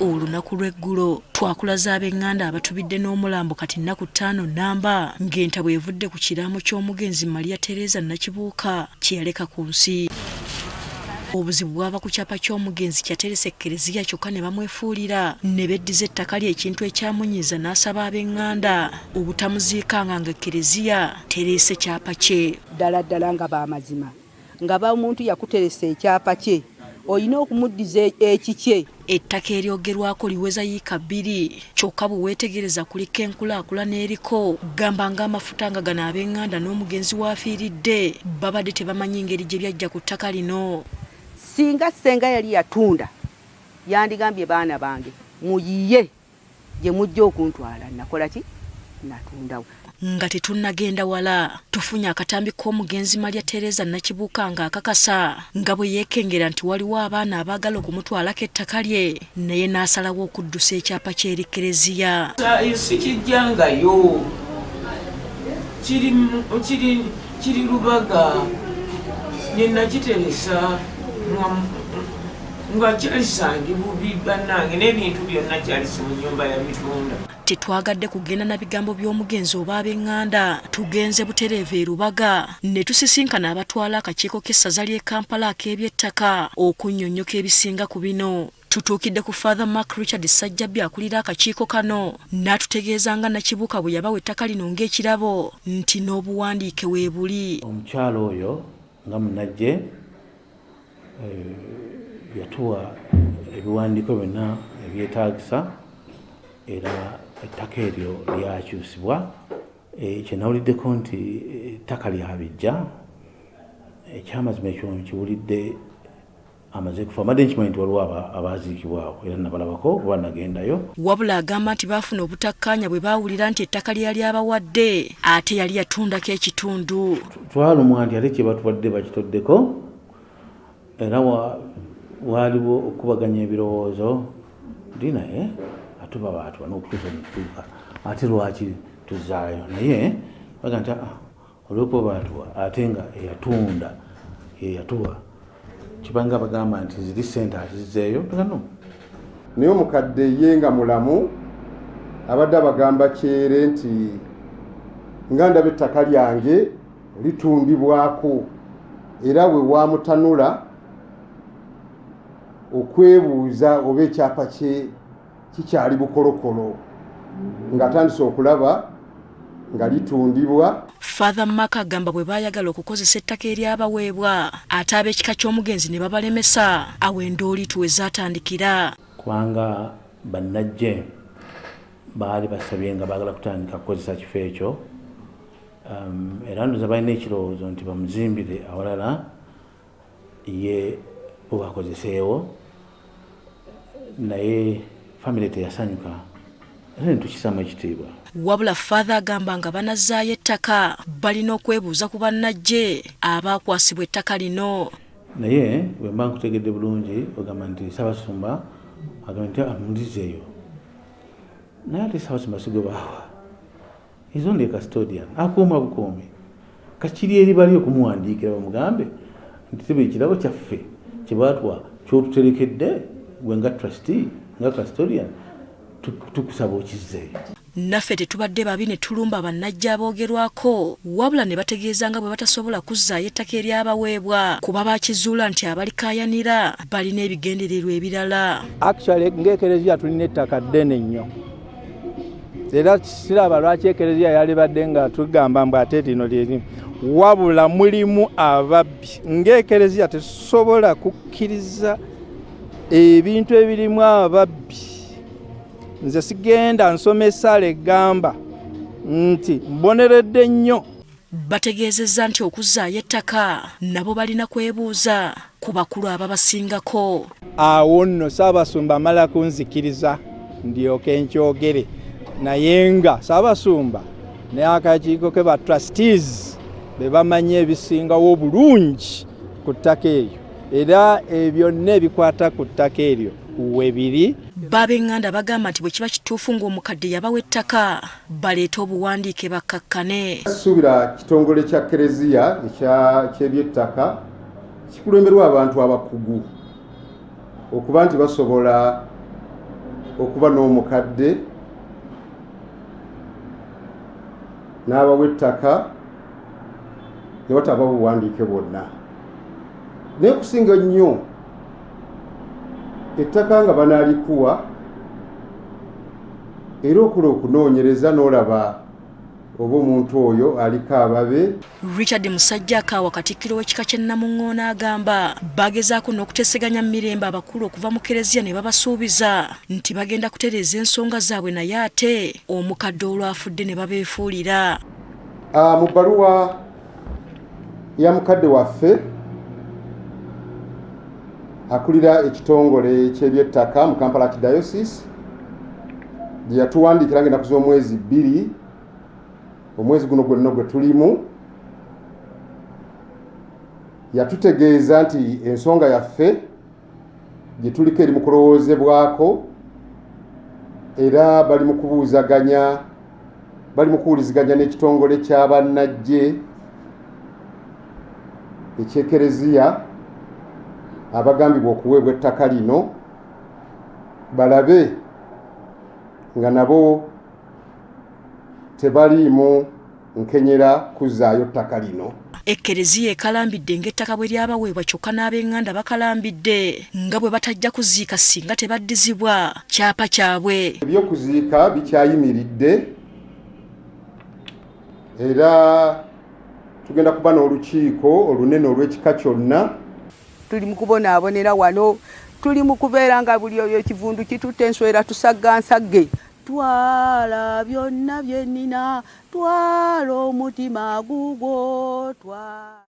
Olunaku lw'eggulo twakulaza ab'eŋŋanda abatubidde n'omulambo kati nnaku 5 nnamba ng'entabwe evudde ku kiraamo ky'omugenzi Maria Teresa Nakibuuka kye yaleka ku nsi. Obuzibu bwava ku kyapa ky'omugenzi kyateresa ekkereziya kyokka ne bamwefuulira ne beddiza ettaka lye ekintu ekyamunyiza n'asaba ab'eŋŋanda obutamuziikanga ng'ekkereziya tereese kyapa kye. Ddala nga baamazima nga omuntu yakuteresa ekyapa kye olina okumuddiza ekikye. Ettaka eryogerwako liweza yiika 2 kyokka bwe weetegereza kuliko enkulaakulana eriko gamba ng'amafuta nga gano ab'eŋŋanda n'omugenzi waafiiridde babadde tebamanyi ngeri gye byajja ku ttaka lino. Singa ssenga yali yatunda yandigambye baana bange muyiye gye mujja okuntwala nakola ki natundawo. Nga tetunnagenda wala tufunye akatambi k'omugenzi Maria Teresa Nakibuuka ng'akakasa nga bwe yeekengera nti waliwo abaana abaagala okumutwalako ettaka lye naye n'asalawo okuddusa ekyapa ky'eri Kereziya. Sikijjangayo kiri Lubaga nakiteresa nga kyalisange bubi bannange n'ebintu byonna kyalisi mu nnyumba ya bitunda. Tetwagadde kugenda na bigambo by'omugenzi oba ab'eŋŋanda tugenze butereevu e Lubaga ne tusisinkana abatwala akakiiko k'essaza ly'e Kampala ak'eby'ettaka okunnyonnyoka ebisinga ku bino. Tutuukidde ku Father Mark Richard Ssajjabbi akulira akakiiko kano n'atutegeeza nga Nakibuuka bwe yabawa ettaka lino ng'ekirabo nti n'obuwandiike weebuli. Omukyalo oyo nga munajje yatuwa ebiwandiiko byonna ebyetaagisa era ettaka eryo lyakyusibwa. Kye nawuliddeko nti ettaka lyabijja ekyamazima ekyo nkiwulidde amaze kufa amadde nkimanyi nti waliwo abaaziikibwawo era nabalabako kuba nagendayo. Wabula agamba nti baafuna obutakkaanya bwe baawulira nti ettaka lyali abawadde ate yali yatundako ekitundu. Twalumwa nti ate kye batuwadde bakitoddeko era waaliwo okubaganya ebirowoozo ndi naye atuba baatu n'okutuusa mukutuuka ate lwaki tuzaayo naye baga nti olwokuba baatuwa ate nga eyatunda yeyatuwa kibanga bagamba nti ziri ssente azizeeyo tugano. Naye omukadde ye nga mulamu abadde abagamba kyere nti nga ndaba ettaka lyange litundibwako era we wamutanula okwebuuza oba ekyapa kye kikyali bukolokolo ng'atandise okulaba nga litundibwa. Father Mark agamba bwe baayagala okukozesa ettaka eryabaweebwa ate ab'ekika ky'omugenzi ne babalemesa awo endooli tuwe zaatandikira. Kubanga bannajje baali basabye nga baagala kutandika kukozesa kifo ekyo era ndoza balina ekirowoozo nti bamuzimbire awalala ye bwe bakozeseewo naye famire teyasanyuka ate netukisamu ekitiibwa. Wabula Father agamba nga banazzaayo ettaka balina okwebuuza ku bannajje abaakwasibwa ettaka lino. Naye bwe mba nkutegedde bulungi ogamba nti Ssaabasumba agamba nti amulizeeyo naye ate Ssaabasumba sigwe baawa is only a custodian akuuma bukuumi kakiri eri bali okumuwandiikira bamugambe nti tebe ekirabo kyaffe kye baatwa kyotuterekedde gwe nga trustee nga custodian tukusaba okizzeeyo. Naffe tetubadde babi ne tulumba bannajja aboogerwako wabula ne bategeeza nga bwe batasobola kuzzaayo ettaka eryabaweebwa kuba bakizuula nti abalikaayanira balina ebigendererwa ebirala. Actually ng'ekereziya tulina ettaka ddene nnyo era siraba lwaki ekereziya yali badde nga tugamba mbu ate lino lyerimu wabula mulimu ababbi. Ng'ekereziya tesobola kukkiriza ebintu ebirimu ababbi. Nze sigenda nsomesa legamba nti mboneredde nnyo. Bategeezezza nti okuzzaayo ettaka nabo balina kwebuuza ku bakulu ababasingako. Awo nno Ssaabasumba amala kunzikiriza ndyoke nkyogere naye nga Ssaabasumba ne akakiiko ke ba trustees be bamanyi ebisingawo bulungi ku ttaka eryo era ebyo n'ebikwata ku ttaka eryo webiri. Bab'eŋŋanda bagamba nti bwe kiba kituufu ng'omukadde yabawa ettaka baleeta obuwandiike bakkakkane. Suubira kitongole kya Kereziya ky'ebyettaka kikulemberwa abantu abakugu okuba nti basobola okuba n'omukadde n'abawa ettaka ne wataba buwandiike bwonna. Naye kusinga nnyo ettaka nga banaalikuwa era okola okunoonyereza n'olaba oba omuntu oyo aliko ababe. Richard Musajjakaawa Katikkiro w'ekika ky'e Namuŋŋoona agamba bagezaako n'okuteseganya Mirembe abakulu okuva mu Kereziya ne babasuubiza nti bagenda kutereeza ensonga zaabwe, naye ate omukadde olwafudde ne babeefuulira. Mu bbaluwa ya mukadde waffe akulira ekitongole ky'ebyettaka mu Kampala Archdiocese gye yatuwandiikira ng'ennaku z'omwezi 2 omwezi guno gwenna gwe tulimu, yatutegeeza nti ensonga yaffe gye tuliko eri mu kulowoozebwako era bali mu kubuuzaganya, bali mu kuwuliziganya n'ekitongole ky'abannajje eky'Ekereziya abagambibwa okuweebwa ettaka lino balabe nga nabo tebaliimu nkenyera kuzaayo ttaka lino. Ekereziya ekalambidde ng'ettaka bwe lyabaweebwa kyokka n'ab'eŋŋanda bakalambidde nga bwe batajja kuziika singa tebaddizibwa kyapa kyabwe. Ebyokuziika bikyayimiridde era tugenda kuba n'olukiiko olunene olw'ekika kyonna. Tuli mu kubonaabonera wano, tuli mu kubeera nga buli oyo ekivundu kitutte enswera tusaggansagge. Twala byonna bye nnina, twala omutima gugwo, twala.